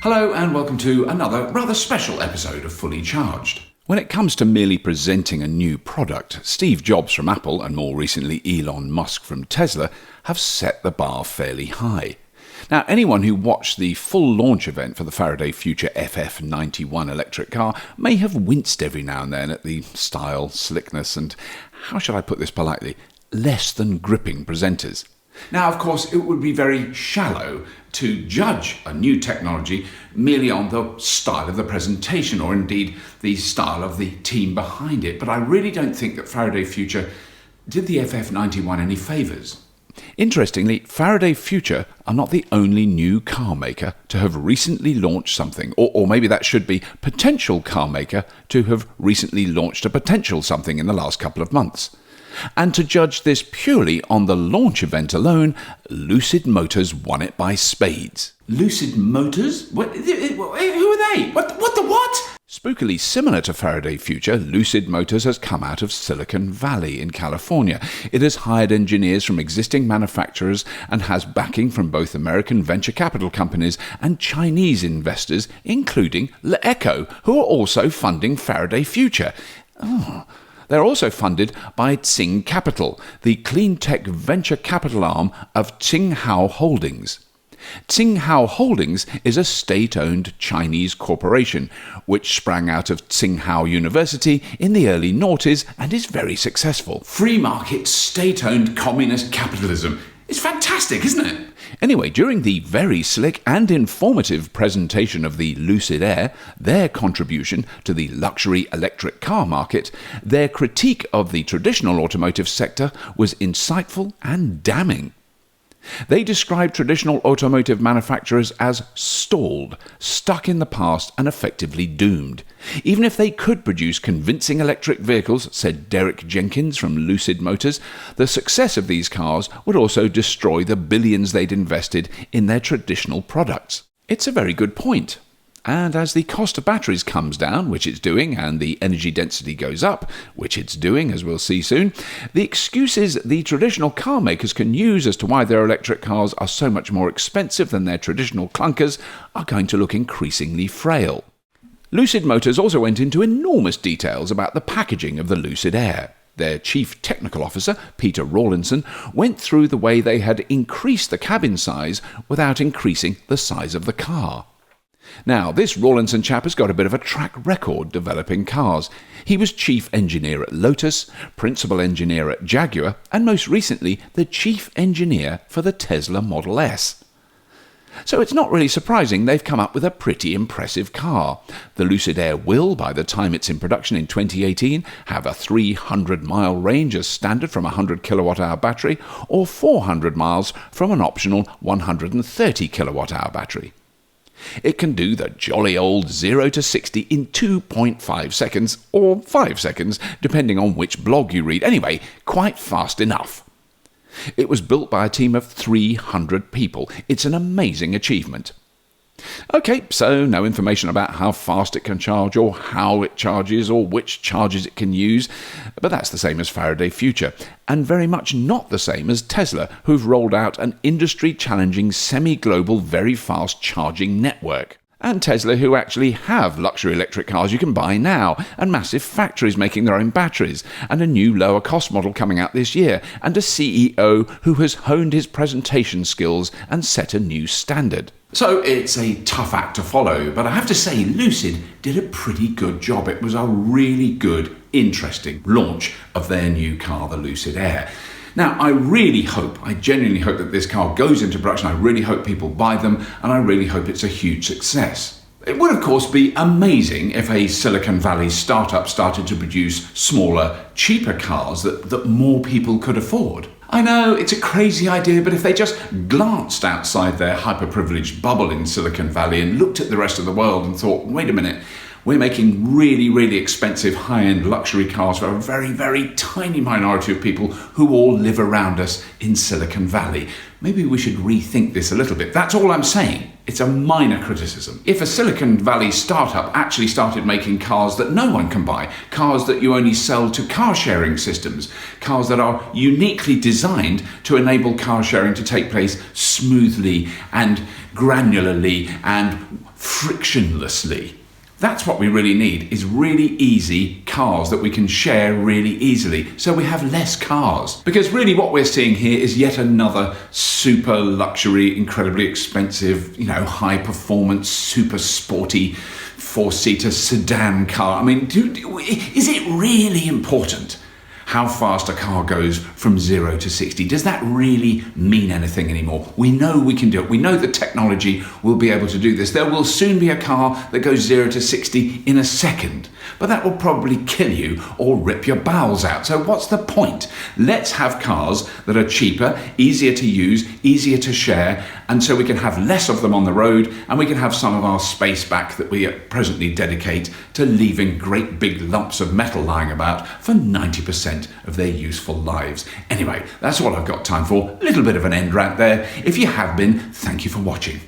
Hello and welcome to another rather special episode of Fully Charged. When it comes to merely presenting a new product, Steve Jobs from Apple and more recently Elon Musk from Tesla have set the bar fairly high. Now, anyone who watched the full launch event for the Faraday Future FF91 electric car may have winced every now and then at the style, slickness and, how shall I put this politely, less than gripping presenters. Now, of course, it would be very shallow to judge a new technology merely on the style of the presentation or indeed the style of the team behind it. But I really don't think that Faraday Future did the FF91 any favours. Interestingly, Faraday Future are not the only new car maker to have recently launched something, or maybe that should be potential car maker to have recently launched a potential something in the last couple of months. And to judge this purely on the launch event alone, Lucid Motors won it by spades. Lucid Motors? Who are they? What the what? Spookily similar to Faraday Future, Lucid Motors has come out of Silicon Valley in California. It has hired engineers from existing manufacturers and has backing from both American venture capital companies and Chinese investors, including LeEco, who are also funding Faraday Future. They're also funded by Tsing Capital, the clean tech venture capital arm of Tsinghao Holdings. Tsinghao Holdings is a state-owned Chinese corporation which sprang out of Tsinghao University in the early noughties and is very successful. Free market, state-owned communist capitalism. It's fantastic, isn't it? Anyway, during the very slick and informative presentation of the Lucid Air, their contribution to the luxury electric car market, their critique of the traditional automotive sector was insightful and damning. They described traditional automotive manufacturers as stalled, stuck in the past and effectively doomed. Even if they could produce convincing electric vehicles, said Derek Jenkins from Lucid Motors, the success of these cars would also destroy the billions they'd invested in their traditional products. It's a very good point. And as the cost of batteries comes down, which it's doing, and the energy density goes up, which it's doing, as we'll see soon, the excuses the traditional car makers can use as to why their electric cars are so much more expensive than their traditional clunkers are going to look increasingly frail. Lucid Motors also went into enormous details about the packaging of the Lucid Air. Their chief technical officer, Peter Rawlinson, went through the way they had increased the cabin size without increasing the size of the car. Now, this Rawlinson chap has got a bit of a track record developing cars. He was chief engineer at Lotus, principal engineer at Jaguar, and most recently the chief engineer for the Tesla Model S. So it's not really surprising they've come up with a pretty impressive car. The Lucid Air will, by the time it's in production in 2018, have a 300-mile range as standard from a 100 kilowatt-hour battery, or 400 miles from an optional 130 kilowatt-hour battery. It can do the jolly old 0 to 60 in 2.5 seconds, or 5 seconds, depending on which blog you read. Anyway, quite fast enough. It was built by a team of 300 people. It's an amazing achievement. Okay, so no information about how fast it can charge or how it charges or which charges it can use, but that's the same as Faraday Future, and very much not the same as Tesla, who've rolled out an industry-challenging semi-global very fast charging network. And Tesla, who actually have luxury electric cars you can buy now, and massive factories making their own batteries, and a new lower cost model coming out this year, and a CEO who has honed his presentation skills and set a new standard. So it's a tough act to follow, but I have to say Lucid did a pretty good job. It was a really good, interesting launch of their new car, the Lucid Air. Now, I genuinely hope that this car goes into production. I really hope people buy them, and I really hope it's a huge success. It would, of course, be amazing if a Silicon Valley startup started to produce smaller, cheaper cars that more people could afford. I know, it's a crazy idea, but if they just glanced outside their hyper-privileged bubble in Silicon Valley and looked at the rest of the world and thought, wait a minute, We're making really, really expensive high-end luxury cars for a very, very tiny minority of people who all live around us in Silicon Valley. Maybe we should rethink this a little bit. That's all I'm saying. It's a minor criticism. If a Silicon Valley startup actually started making cars that no one can buy, cars that you only sell to car sharing systems, cars that are uniquely designed to enable car sharing to take place smoothly and granularly and frictionlessly. That's what we really need, is really easy cars that we can share really easily, so we have less cars. Because really what we're seeing here is yet another super luxury, incredibly expensive, high performance, super sporty, four-seater sedan car. I mean, is it really important how fast a car goes from 0 to 60? Does that really mean anything anymore? We know we can do it. We know that technology will be able to do this. There will soon be a car that goes 0 to 60 in a second, but that will probably kill you or rip your bowels out. So what's the point? Let's have cars that are cheaper, easier to use, easier to share, and so we can have less of them on the road, and we can have some of our space back that we presently dedicate to leaving great big lumps of metal lying about for 90% of their useful lives. Anyway, that's all I've got time for. A little bit of an end rant there. If you have been, thank you for watching.